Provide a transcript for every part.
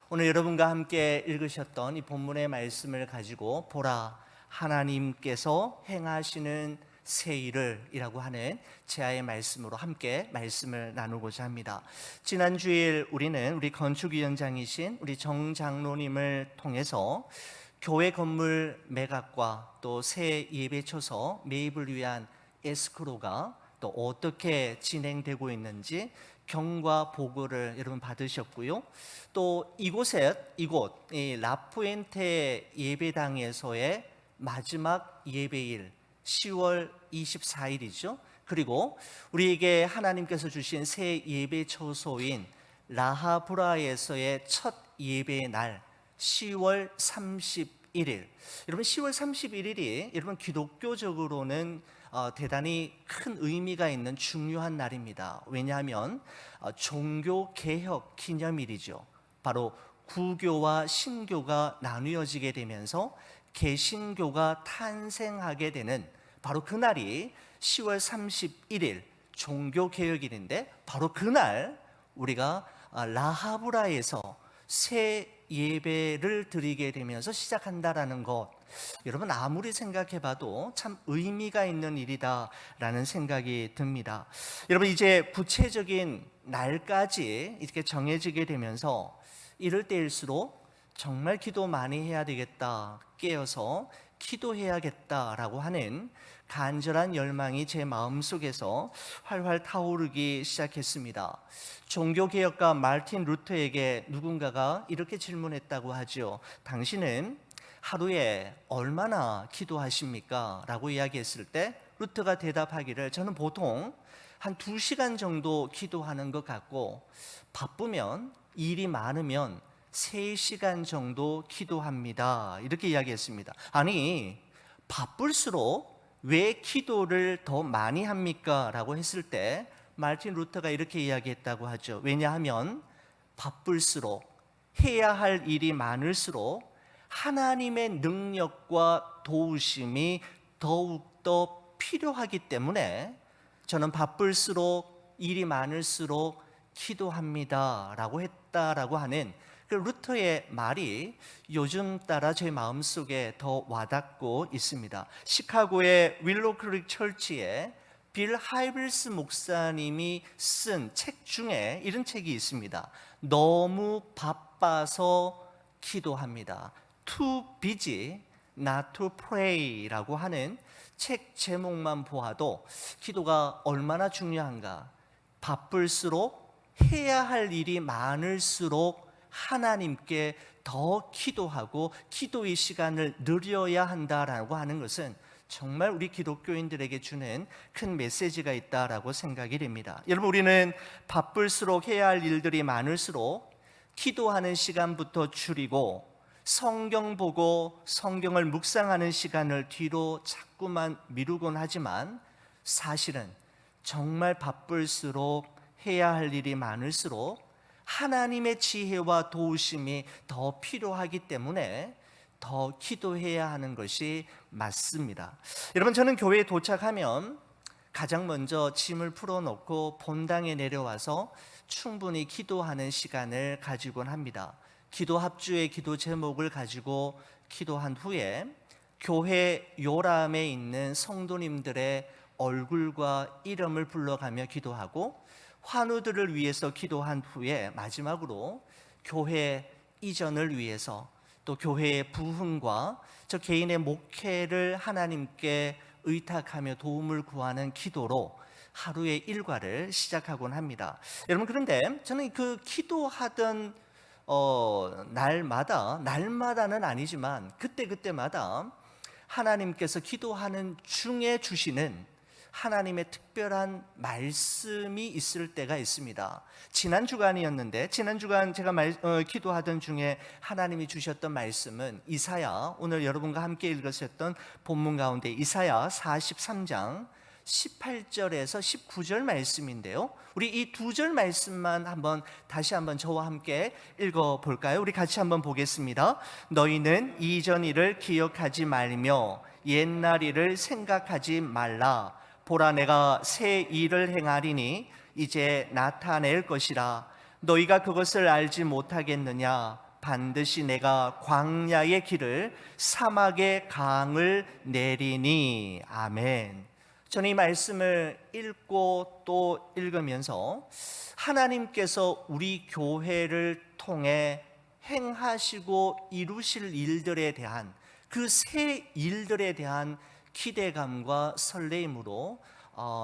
오늘 여러분과 함께 읽으셨던 이 본문의 말씀을 가지고 보라, 하나님께서 행하시는 새 일을 이라고 하는 제아의 말씀으로 함께 말씀을 나누고자 합니다. 지난 주일 우리 건축위원장이신 우리 정 장로님을 통해서 교회 건물 매각과 또 새 예배처소 매입을 위한 에스크로가 또 어떻게 진행되고 있는지 경과 보고를 여러분 받으셨고요. 또 이곳 이 라푸엔테 예배당에서의 마지막 예배일 10월 24일이죠. 그리고 우리에게 하나님께서 주신 새 예배 처소인 라하브라에서의 첫 예배의 날 10월 31일. 여러분 10월 31일이 여러분 기독교적으로는 대단히 큰 의미가 있는 중요한 날입니다. 왜냐하면 종교개혁 기념일이죠. 바로 구교와 신교가 나누어지게 되면서 개신교가 탄생하게 되는 바로 그날이 10월 31일 종교개혁일인데, 바로 그날 우리가 라하브라에서 새 예배를 드리게 되면서 시작한다라는 것, 여러분 아무리 생각해봐도 참 의미가 있는 일이다라는 생각이 듭니다. 여러분 이제 구체적인 날까지 이렇게 정해지게 되면서 이럴 때일수록 정말 기도 많이 해야 되겠다, 깨어서 기도해야겠다라고 하는 간절한 열망이 제 마음속에서 활활 타오르기 시작했습니다. 종교개혁가 마르틴 루터에게 누군가가 이렇게 질문했다고 하죠. 당신은 하루에 얼마나 기도하십니까? 라고 이야기했을 때 루터가 대답하기를, 저는 보통 한 2시간 정도 기도하는 것 같고, 바쁘면 일이 많으면 3시간 정도 기도합니다. 이렇게 이야기했습니다. 아니, 바쁠수록 왜 기도를 더 많이 합니까? 라고 했을 때 마르틴 루터가 이렇게 이야기했다고 하죠. 왜냐하면 바쁠수록, 해야 할 일이 많을수록 하나님의 능력과 도우심이 더욱더 필요하기 때문에 저는 바쁠수록, 일이 많을수록 기도합니다 라고 했다라고 하는 그 루터의 말이 요즘 따라 제 마음속에 더 와닿고 있습니다. 시카고의 윌로우 크릭 철치에 빌 하이블스 목사님이 쓴 책 중에 이런 책이 있습니다. 너무 바빠서 기도합니다. Too busy not to pray라고 하는 책 제목만 보아도 기도가 얼마나 중요한가, 바쁠수록, 해야 할 일이 많을수록 하나님께 더 기도하고 기도의 시간을 늘려야 한다라고 하는 것은 정말 우리 기독교인들에게 주는 큰 메시지가 있다라고 생각이 됩니다. 여러분, 우리는 바쁠수록, 해야 할 일들이 많을수록 기도하는 시간부터 줄이고 성경 보고 성경을 묵상하는 시간을 뒤로 자꾸만 미루곤 하지만, 사실은 정말 바쁠수록, 해야 할 일이 많을수록 하나님의 지혜와 도우심이 더 필요하기 때문에 더 기도해야 하는 것이 맞습니다. 여러분, 저는 교회에 도착하면 가장 먼저 짐을 풀어놓고 본당에 내려와서 충분히 기도하는 시간을 가지곤 합니다. 기도 합주의 기도 제목을 가지고 기도한 후에 교회 요람에 있는 성도님들의 얼굴과 이름을 불러가며 기도하고, 환우들을 위해서 기도한 후에 마지막으로 교회 이전을 위해서, 또 교회의 부흥과 저 개인의 목회를 하나님께 의탁하며 도움을 구하는 기도로 하루의 일과를 시작하곤 합니다. 여러분, 그런데 저는 그 기도하던 날마다는 아니지만 그때마다 하나님께서 기도하는 중에 주시는 하나님의 특별한 말씀이 있을 때가 있습니다. 지난 주간이었는데, 지난 주간 제가 기도하던 중에 하나님이 주셨던 말씀은 이사야, 오늘 여러분과 함께 읽으셨던 본문 가운데 이사야 43장 18절에서 19절 말씀인데요, 우리 이 2절 말씀만 다시 한번 저와 함께 읽어볼까요? 우리 같이 한번 보겠습니다. 너희는 이전 일을 기억하지 말며 옛날 일을 생각하지 말라. 보라, 내가 새 일을 행하리니 이제 나타낼 것이라. 너희가 그것을 알지 못하겠느냐? 반드시 내가 광야의 길을 사막의 강을 내리니. 아멘. 저는 이 말씀을 읽고 또 읽으면서 하나님께서 우리 교회를 통해 행하시고 이루실 일들에 대한 그 새 일들에 대한 기대감과 설레임으로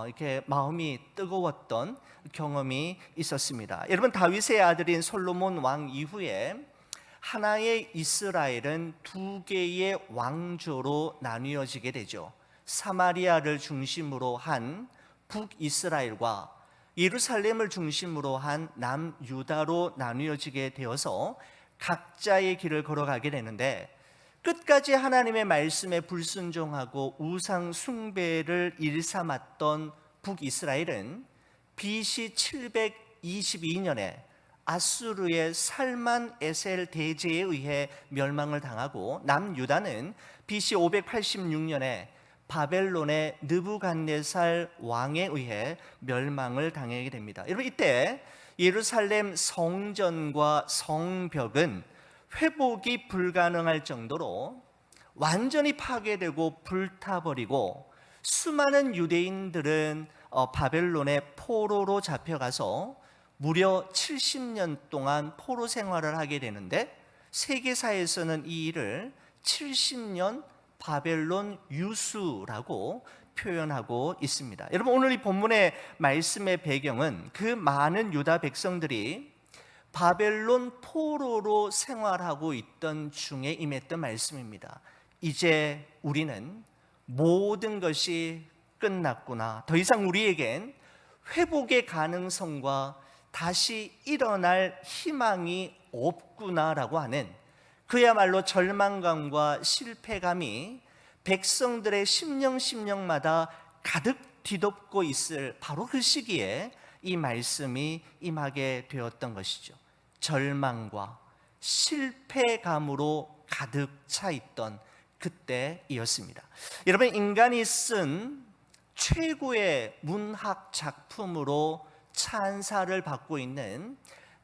이렇게 마음이 뜨거웠던 경험이 있었습니다. 여러분, 다윗의 아들인 솔로몬 왕 이후에 하나의 이스라엘은 두 개의 왕조로 나뉘어지게 되죠. 사마리아를 중심으로 한 북이스라엘과 예루살렘을 중심으로 한 남유다로 나뉘어지게 되어서 각자의 길을 걸어가게 되는데, 끝까지 하나님의 말씀에 불순종하고 우상 숭배를 일삼았던 북이스라엘은 BC 722년에 아수르의 살만 에셀 대제에 의해 멸망을 당하고, 남유다는 BC 586년에 바벨론의 느부갓네살 왕에 의해 멸망을 당하게 됩니다. 여러분, 이때 예루살렘 성전과 성벽은 회복이 불가능할 정도로 완전히 파괴되고 불타버리고, 수많은 유대인들은 바벨론의 포로로 잡혀가서 무려 70년 동안 포로 생활을 하게 되는데, 세계사에서는 이 일을 70년 바벨론 유수라고 표현하고 있습니다. 여러분, 오늘 이 본문의 말씀의 배경은 그 많은 유다 백성들이 바벨론 포로로 생활하고 있던 중에 임했던 말씀입니다. 이제 우리는 모든 것이 끝났구나, 더 이상 우리에겐 회복의 가능성과 다시 일어날 희망이 없구나라고 하는, 그야말로 절망감과 실패감이 백성들의 심령마다 가득 뒤덮고 있을 바로 그 시기에 이 말씀이 임하게 되었던 것이죠. 절망과 실패감으로 가득 차 있던 그때이었습니다. 여러분, 인간이 쓴 최고의 문학 작품으로 찬사를 받고 있는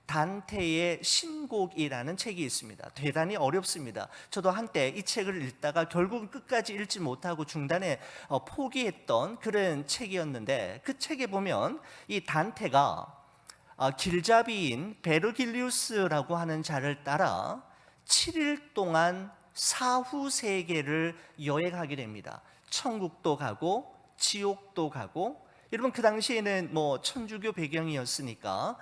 단테의 신곡이라는 책이 있습니다. 대단히 어렵습니다. 저도 한때 이 책을 읽다가 결국은 끝까지 읽지 못하고 중단에 포기했던 그런 책이었는데, 그 책에 보면 이 단테가 길잡이인 베르길리우스라고 하는 자를 따라 7일 동안 사후 세계를 여행하게 됩니다. 천국도 가고 지옥도 가고, 여러분, 그 당시에는 천주교 배경이었으니까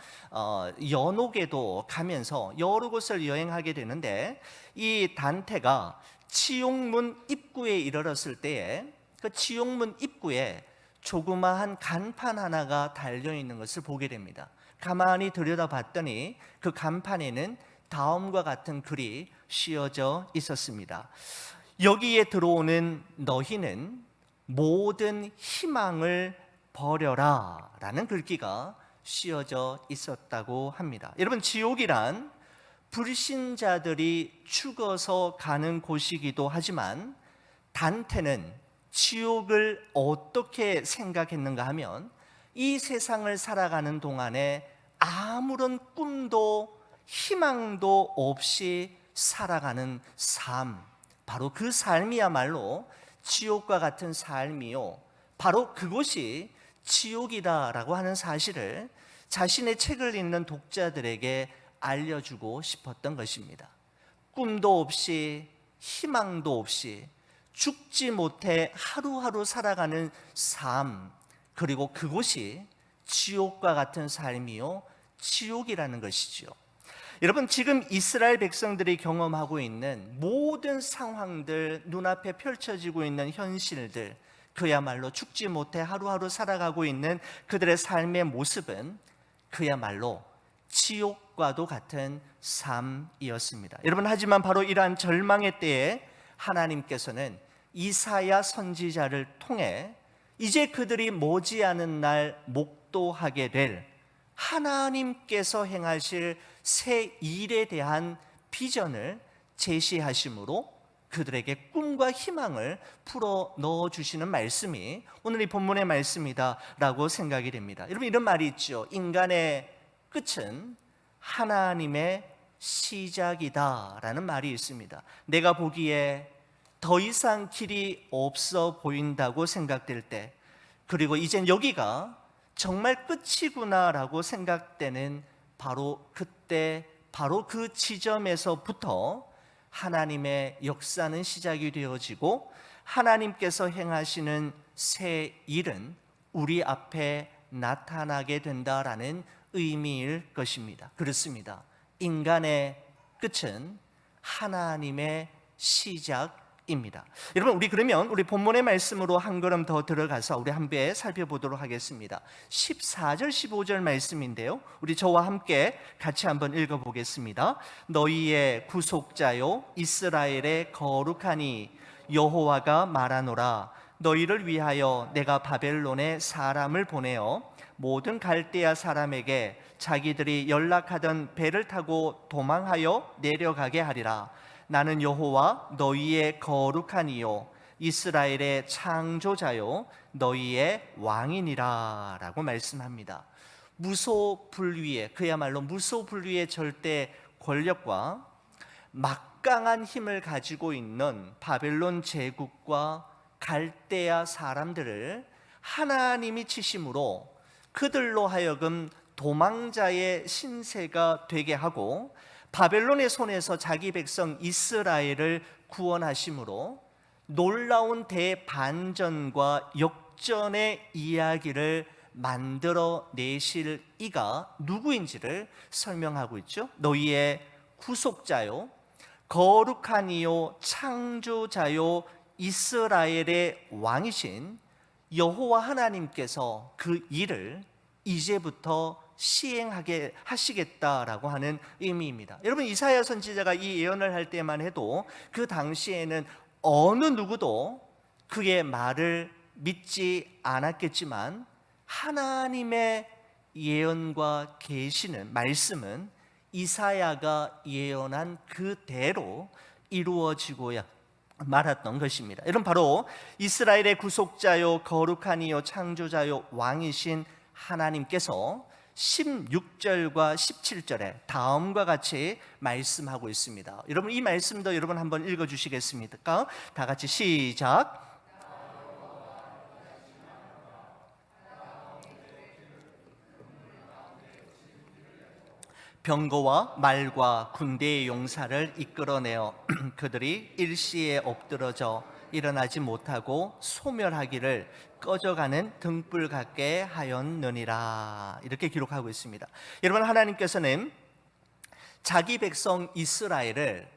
연옥에도 가면서 여러 곳을 여행하게 되는데, 이 단테가 지옥문 입구에 이르렀을 때에 그 지옥문 입구에 조그마한 간판 하나가 달려있는 것을 보게 됩니다. 가만히 들여다봤더니 그 간판에는 다음과 같은 글이 씌어져 있었습니다. 여기에 들어오는 너희는 모든 희망을 버려라 라는 글귀가 씌어져 있었다고 합니다. 여러분, 지옥이란 불신자들이 죽어서 가는 곳이기도 하지만, 단테는 지옥을 어떻게 생각했는가 하면, 이 세상을 살아가는 동안에 아무런 꿈도 희망도 없이 살아가는 삶, 바로 그 삶이야말로 지옥과 같은 삶이요, 바로 그곳이 지옥이다라고 하는 사실을 자신의 책을 읽는 독자들에게 알려주고 싶었던 것입니다. 꿈도 없이 희망도 없이 죽지 못해 하루하루 살아가는 삶, 그리고 그곳이 지옥과 같은 삶이요, 지옥이라는 것이죠. 여러분, 지금 이스라엘 백성들이 경험하고 있는 모든 상황들, 눈앞에 펼쳐지고 있는 현실들, 그야말로 죽지 못해 하루하루 살아가고 있는 그들의 삶의 모습은 그야말로 지옥과도 같은 삶이었습니다. 여러분, 하지만 바로 이러한 절망의 때에 하나님께서는 이사야 선지자를 통해 이제 그들이 머지않은 날 목도하게 될 하나님께서 행하실 새 일에 대한 비전을 제시하심으로 그들에게 꿈과 희망을 풀어 넣어주시는 말씀이 오늘 이 본문의 말씀이다 라고 생각이 됩니다. 여러분, 이런 말이 있죠. 인간의 끝은 하나님의 시작이다라는 말이 있습니다. 내가 보기에 더 이상 길이 없어 보인다고 생각될 때, 그리고 이젠 여기가 정말 끝이구나라고 생각되는 바로 그때, 바로 그 지점에서부터 하나님의 역사는 시작이 되어지고 하나님께서 행하시는 새 일은 우리 앞에 나타나게 된다라는 의미일 것입니다. 그렇습니다. 인간의 끝은 하나님의 시작입니다. 여러분, 우리 그러면 우리 본문의 말씀으로 한 걸음 더 들어가서 우리 함께 살펴보도록 하겠습니다. 14절 15절 말씀인데요, 우리 저와 함께 같이 한번 읽어보겠습니다. 너희의 구속자요 이스라엘의 거룩하니 여호와가 말하노라. 너희를 위하여 내가 바벨론에 사람을 보내어 모든 갈대아 사람에게 자기들이 연락하던 배를 타고 도망하여 내려가게 하리라. 나는 여호와 너희의 거룩한 이요 이스라엘의 창조자요 너희의 왕이니라 라고 말씀합니다. 무소불위의, 그야말로 무소불위의 절대 권력과 막강한 힘을 가지고 있는 바벨론 제국과 갈대아 사람들을 하나님이 치심으로 그들로 하여금 도망자의 신세가 되게 하고 바벨론의 손에서 자기 백성 이스라엘을 구원하심으로 놀라운 대반전과 역전의 이야기를 만들어 내실 이가 누구인지를 설명하고 있죠. 너희의 구속자요 거룩한 이요 창조자요 이스라엘의 왕이신 여호와 하나님께서 그 일을 이제부터 시행하게 하시겠다라고 하는 의미입니다. 여러분, 이사야 선지자가 이 예언을 할 때만 해도 그 당시에는 어느 누구도 그의 말을 믿지 않았겠지만 하나님의 예언과 계시는 말씀은 이사야가 예언한 그대로 이루어지고야 말았던 것입니다. 여러분, 바로 이스라엘의 구속자요 거룩한 이요 창조자요 왕이신 하나님께서 16절과 17절에 다음과 같이 말씀하고 있습니다. 여러분, 이 말씀도 여러분 한번 읽어주시겠습니까? 다 같이 시작. 병거와 말과 군대의 용사를 이끌어내어 그들이 일시에 엎드러져 일어나지 못하고 소멸하기를 꺼져가는 등불 같게 하였느니라. 이렇게 기록하고 있습니다. 여러분, 하나님께서는 자기 백성 이스라엘을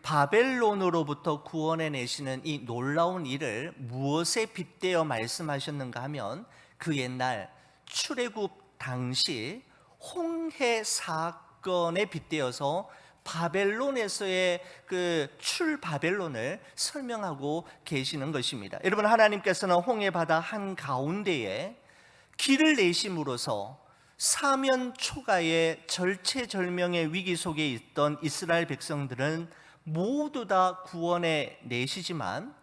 바벨론으로부터 구원해 내시는 이 놀라운 일을 무엇에 빗대어 말씀하셨는가 하면 그 옛날 출애굽 당시 홍해 사건에 빗대어서 바벨론에서의 그 출바벨론을 설명하고 계시는 것입니다. 여러분, 하나님께서는 홍해 바다 한가운데에 길을 내심으로써 사면 초가의 절체절명의 위기 속에 있던 이스라엘 백성들은 모두 다 구원해 내시지만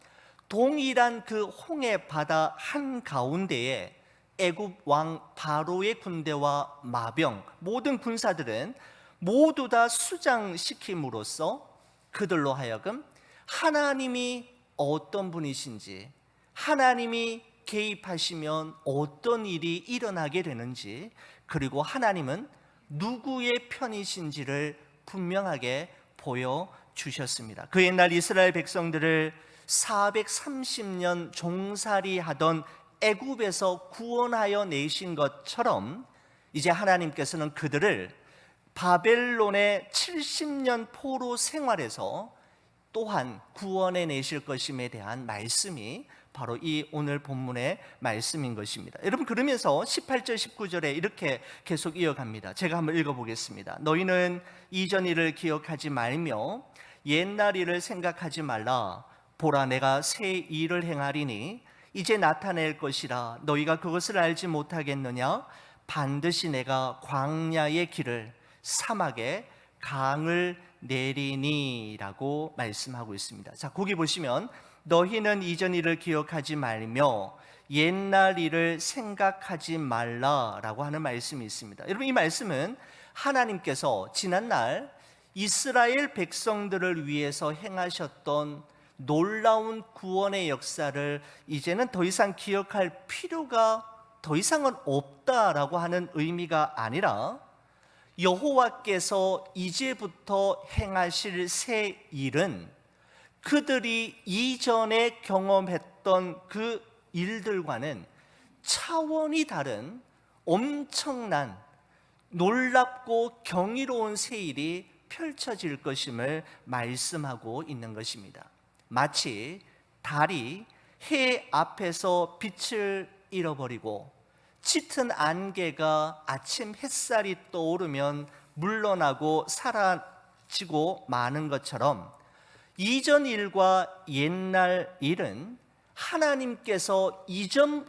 동일한 그 홍해 바다 한가운데에 애굽 왕 바로의 군대와 마병 모든 군사들은 모두 다 수장시킴으로써 그들로 하여금 하나님이 어떤 분이신지, 하나님이 개입하시면 어떤 일이 일어나게 되는지, 그리고 하나님은 누구의 편이신지를 분명하게 보여주셨습니다. 그 옛날 이스라엘 백성들을 430년 종살이하던 애굽에서 구원하여 내신 것처럼 이제 하나님께서는 그들을 바벨론의 70년 포로 생활에서 또한 구원해 내실 것임에 대한 말씀이 바로 이 오늘 본문의 말씀인 것입니다. 여러분, 그러면서 18절 19절에 이렇게 계속 이어갑니다. 제가 한번 읽어보겠습니다. 너희는 이전 일을 기억하지 말며 옛날 일을 생각하지 말라. 보라, 내가 새 일을 행하리니 이제 나타낼 것이라. 너희가 그것을 알지 못하겠느냐? 반드시 내가 광야의 길을 사막에 강을 내리니라고 말씀하고 있습니다. 자, 거기 보시면 너희는 이전 일을 기억하지 말며 옛날 일을 생각하지 말라라고 하는 말씀이 있습니다. 여러분, 이 말씀은 하나님께서 지난날 이스라엘 백성들을 위해서 행하셨던 놀라운 구원의 역사를 이제는 더 이상 기억할 필요가 더 이상은 없다라고 하는 의미가 아니라, 여호와께서 이제부터 행하실 새 일은 그들이 이전에 경험했던 그 일들과는 차원이 다른 엄청난 놀랍고 경이로운 새 일이 펼쳐질 것임을 말씀하고 있는 것입니다. 마치 달이 해 앞에서 빛을 잃어버리고 짙은 안개가 아침 햇살이 떠오르면 물러나고 사라지고 마는 것처럼, 이전 일과 옛날 일은 하나님께서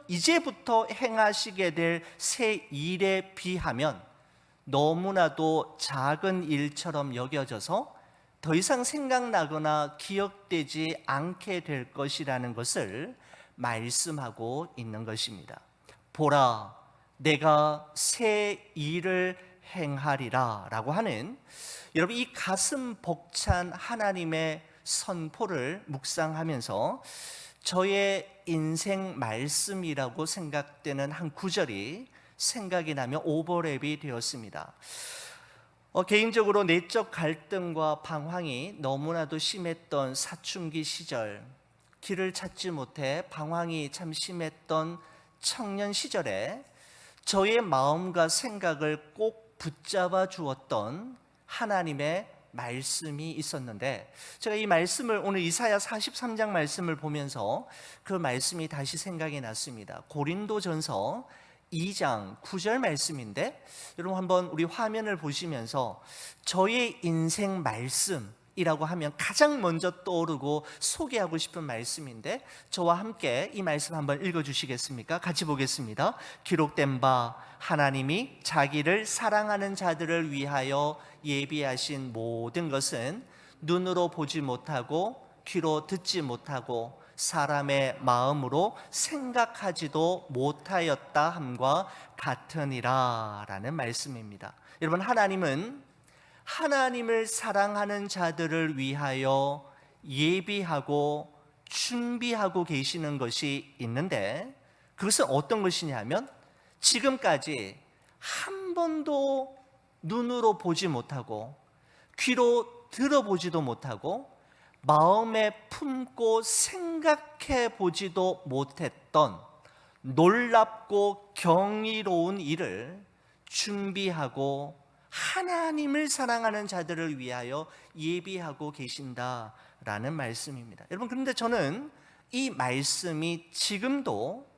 이제부터 행하시게 될 새 일에 비하면 너무나도 작은 일처럼 여겨져서 더 이상 생각나거나 기억되지 않게 될 것이라는 것을 말씀하고 있는 것입니다. 보라, 내가 새 일을 행하리라 라고 하는, 여러분, 이 가슴 벅찬 하나님의 선포를 묵상하면서 저의 인생 말씀이라고 생각되는 한 구절이 생각이 나며 오버랩이 되었습니다. 개인적으로 내적 갈등과 방황이 너무나도 심했던 사춘기 시절, 길을 찾지 못해 방황이 참 심했던 청년 시절에 저의 마음과 생각을 꼭 붙잡아 주었던 하나님의 말씀이 있었는데, 제가 이 말씀을 오늘 이사야 43장 말씀을 보면서 그 말씀이 다시 생각이 났습니다. 고린도전서 2장 9절 말씀인데, 여러분 한번 우리 화면을 보시면서 저의 인생 말씀이라고 하면 가장 먼저 떠오르고 소개하고 싶은 말씀인데, 저와 함께 이 말씀 한번 읽어주시겠습니까? 같이 보겠습니다. 기록된 바 하나님이 자기를 사랑하는 자들을 위하여 예비하신 모든 것은 눈으로 보지 못하고 귀로 듣지 못하고 사람의 마음으로 생각하지도 못하였다 함과 같으니라 라는 말씀입니다. 여러분, 하나님은 하나님을 사랑하는 자들을 위하여 예비하고 준비하고 계시는 것이 있는데, 그것은 어떤 것이냐면 지금까지 한 번도 눈으로 보지 못하고 귀로 들어보지도 못하고 마음에 품고 생각해 보지도 못했던 놀랍고 경이로운 일을 준비하고 하나님을 사랑하는 자들을 위하여 예비하고 계신다라는 말씀입니다. 여러분, 그런데 저는 이 말씀이 지금도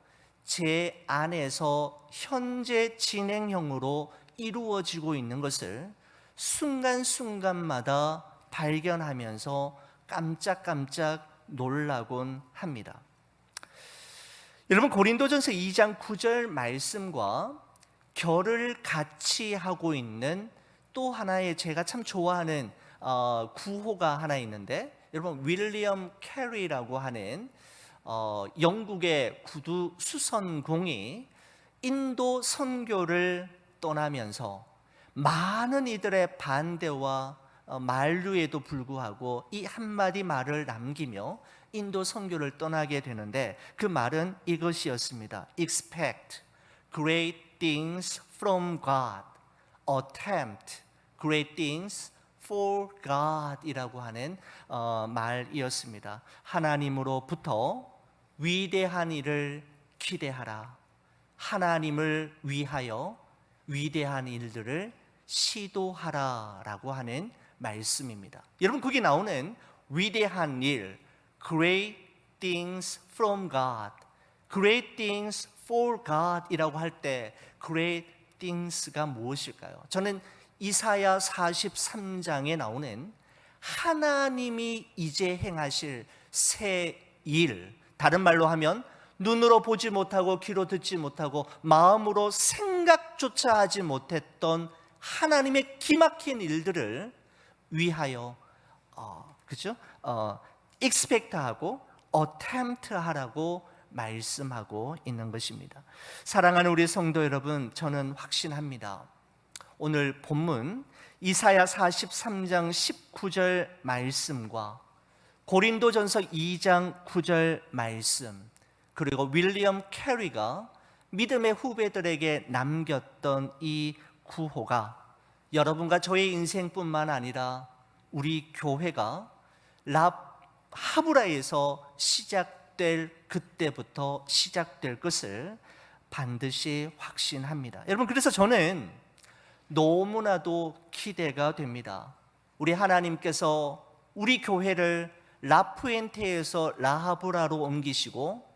제 안에서 현재 진행형으로 이루어지고 있는 것을 순간순간마다 발견하면서 깜짝깜짝 놀라곤 합니다. 여러분, 고린도전서 2장 9절 말씀과 결을 같이 하고 있는 또 하나의 제가 참 좋아하는 구호가 하나 있는데, 여러분, 윌리엄 캐리라고 하는 영국의 구두 수선공이 인도 선교를 떠나면서 많은 이들의 반대와 만류에도 불구하고 이 한마디 말을 남기며 인도 선교를 떠나게 되는데, 그 말은 이것이었습니다. Expect great things from God. Attempt great things for God 이라고 하는 말이었습니다. 하나님으로부터 위대한 일을 기대하라. 하나님을 위하여 위대한 일들을 시도하라라고 하는 말씀입니다. 여러분, 거기 나오는 위대한 일, great things from God, great things for God 이라고 할 때 great things가 무엇일까요? 저는 이사야 43장에 나오는 하나님이 이제 행하실 새 일, 다른 말로 하면 눈으로 보지 못하고 귀로 듣지 못하고 마음으로 생각조차 하지 못했던 하나님의 기막힌 일들을 위하여 그죠? expect하고 attempt하라고 말씀하고 있는 것입니다. 사랑하는 우리 성도 여러분, 저는 확신합니다. 오늘 본문 이사야 43장 19절 말씀과 고린도전서 2장 9절 말씀, 그리고 윌리엄 캐리가 믿음의 후배들에게 남겼던 이 구호가 여러분과 저의 인생뿐만 아니라 우리 교회가 하브라에서 시작될 그때부터 시작될 것을 반드시 확신합니다. 여러분, 그래서 저는 너무나도 기대가 됩니다. 우리 하나님께서 우리 교회를 라푸엔테에서 라하브라로 옮기시고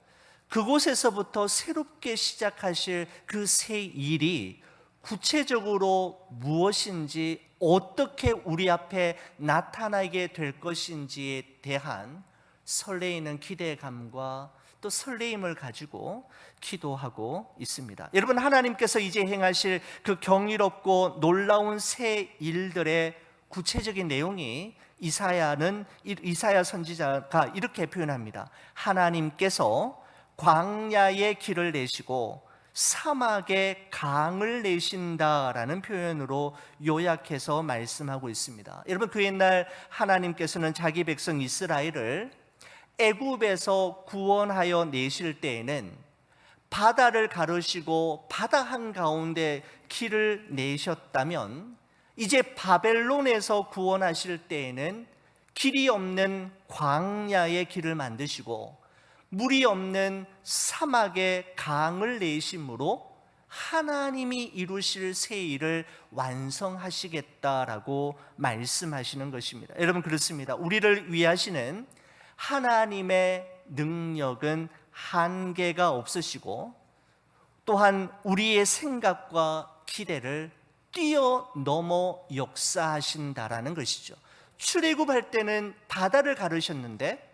그곳에서부터 새롭게 시작하실 그 새 일이 구체적으로 무엇인지, 어떻게 우리 앞에 나타나게 될 것인지에 대한 설레이는 기대감과 또 설레임을 가지고 기도하고 있습니다. 여러분, 하나님께서 이제 행하실 그 경이롭고 놀라운 새 일들의 구체적인 내용이 이사야 선지자가 이렇게 표현합니다. 하나님께서 광야에 길을 내시고 사막에 강을 내신다라는 표현으로 요약해서 말씀하고 있습니다. 여러분, 그 옛날 하나님께서는 자기 백성 이스라엘을 애굽에서 구원하여 내실 때에는 바다를 가르시고 바다 한가운데 길을 내셨다면, 이제 바벨론에서 구원하실 때에는 길이 없는 광야의 길을 만드시고 물이 없는 사막에 강을 내심으로 하나님이 이루실 새 일을 완성하시겠다라고 말씀하시는 것입니다. 여러분, 그렇습니다. 우리를 위하시는 하나님의 능력은 한계가 없으시고 또한 우리의 생각과 기대를 뛰어넘어 역사하신다라는 것이죠. 출애굽할 때는 바다를 가르셨는데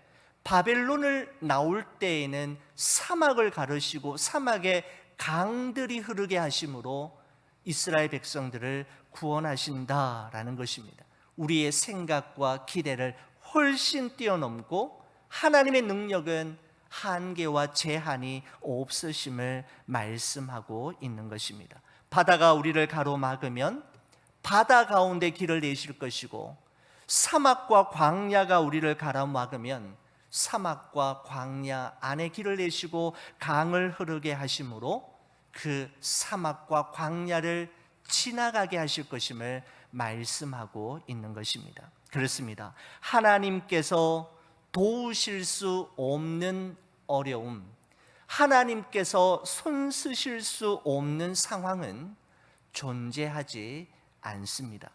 바벨론을 나올 때에는 사막을 가르시고 사막에 강들이 흐르게 하심으로 이스라엘 백성들을 구원하신다라는 것입니다. 우리의 생각과 기대를 훨씬 뛰어넘고 하나님의 능력은 한계와 제한이 없으심을 말씀하고 있는 것입니다. 바다가 우리를 가로막으면 바다 가운데 길을 내실 것이고, 사막과 광야가 우리를 가로막으면 사막과 광야 안에 길을 내시고 강을 흐르게 하심으로 그 사막과 광야를 지나가게 하실 것임을 말씀하고 있는 것입니다. 그렇습니다. 하나님께서 도우실 수 없는 어려움, 하나님께서 손 쓰실 수 없는 상황은 존재하지 않습니다.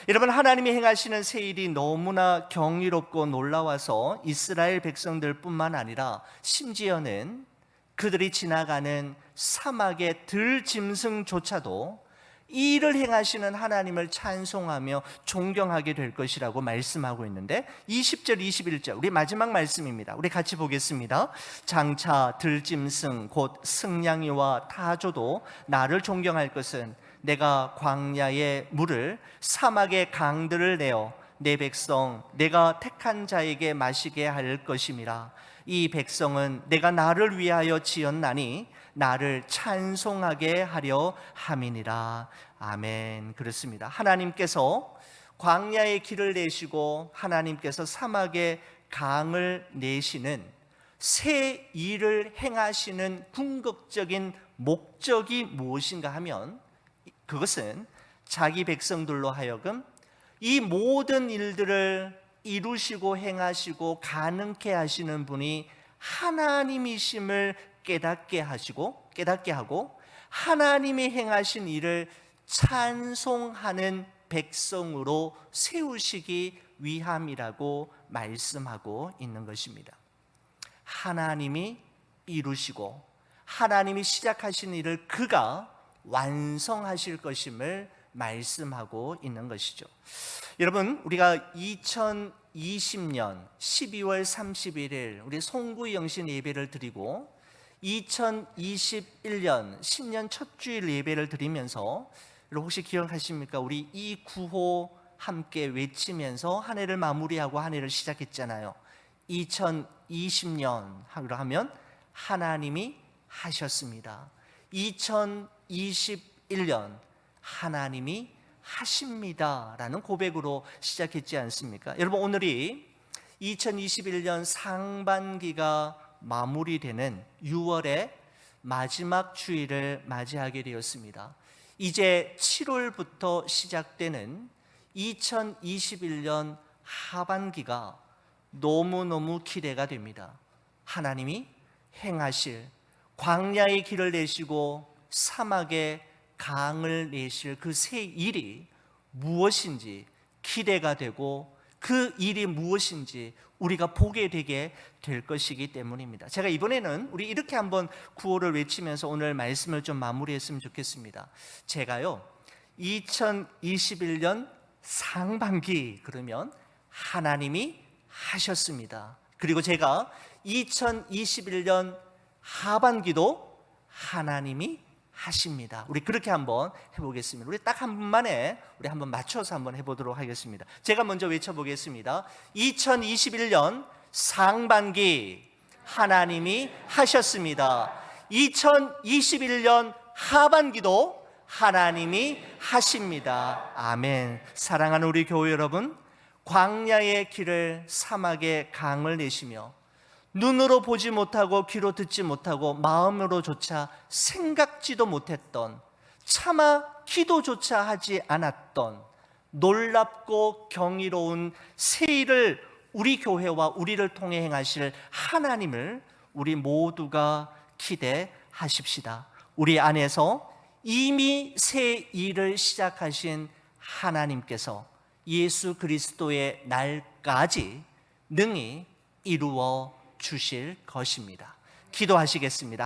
여러분, 하나님이 행하시는 새 일이 너무나 경이롭고 놀라워서 이스라엘 백성들뿐만 아니라 심지어는 그들이 지나가는 사막의 들짐승조차도 이 일을 행하시는 하나님을 찬송하며 존경하게 될 것이라고 말씀하고 있는데, 20절 21절 우리 마지막 말씀입니다. 우리 같이 보겠습니다. 장차 들짐승 곧 승냥이와 타조도 나를 존경할 것은 내가 광야의 물을 사막의 강들을 내어 내 백성 내가 택한 자에게 마시게 할 것임이라. 이 백성은 내가 나를 위하여 지었나니 나를 찬송하게 하려 함이니라. 아멘. 그렇습니다. 하나님께서 광야의 길을 내시고 하나님께서 사막의 강을 내시는 새 일을 행하시는 궁극적인 목적이 무엇인가 하면, 그것은 자기 백성들로 하여금 이 모든 일들을 이루시고 행하시고 가능케 하시는 분이 하나님이심을 깨닫게 하고 하나님이 행하신 일을 찬송하는 백성으로 세우시기 위함이라고 말씀하고 있는 것입니다. 하나님이 이루시고 하나님이 시작하신 일을 그가 완성하실 것임을 말씀하고 있는 것이죠. 여러분, 우리가 2020년 12월 31일 우리 송구 영신 예배를 드리고 2021년 신년 첫 주일 예배를 드리면서 여러분 혹시 기억하십니까? 우리 이 구호 함께 외치면서 한 해를 마무리하고 한 해를 시작했잖아요. 2020년 하면 하나님이 하셨습니다. 2021년 하나님이 하십니다라는 고백으로 시작했지 않습니까? 여러분, 오늘이 2021년 상반기가 마무리되는 6월의 마지막 주일을 맞이하게 되었습니다. 이제 7월부터 시작되는 2021년 하반기가 너무너무 기대가 됩니다. 하나님이 행하실, 광야의 길을 내시고 사막에 강을 내실 그 새 일이 무엇인지 기대가 되고, 그 일이 무엇인지 우리가 보게 되게 될 것이기 때문입니다. 제가 이번에는 우리 이렇게 한번 구호를 외치면서 오늘 말씀을 좀 마무리했으면 좋겠습니다. 제가요, 2021년 상반기 그러면 하나님이 하셨습니다. 그리고 제가 2021년 하반기도 하나님이 하십니다. 우리 그렇게 한번 해보겠습니다. 우리 딱 한 분만에 우리 한번 맞춰서 한번 해보도록 하겠습니다. 제가 먼저 외쳐보겠습니다. 2021년 상반기 하나님이 하셨습니다. 2021년 하반기도 하나님이 하십니다. 아멘. 사랑하는 우리 교회 여러분, 광야의 길을 사막의 강을 내시며 눈으로 보지 못하고 귀로 듣지 못하고 마음으로조차 생각지도 못했던, 차마 기도조차 하지 않았던 놀랍고 경이로운 새 일을 우리 교회와 우리를 통해 행하실 하나님을 우리 모두가 기대하십시다. 우리 안에서 이미 새 일을 시작하신 하나님께서 예수 그리스도의 날까지 능히 이루어 주실 것입니다. 기도하시겠습니다.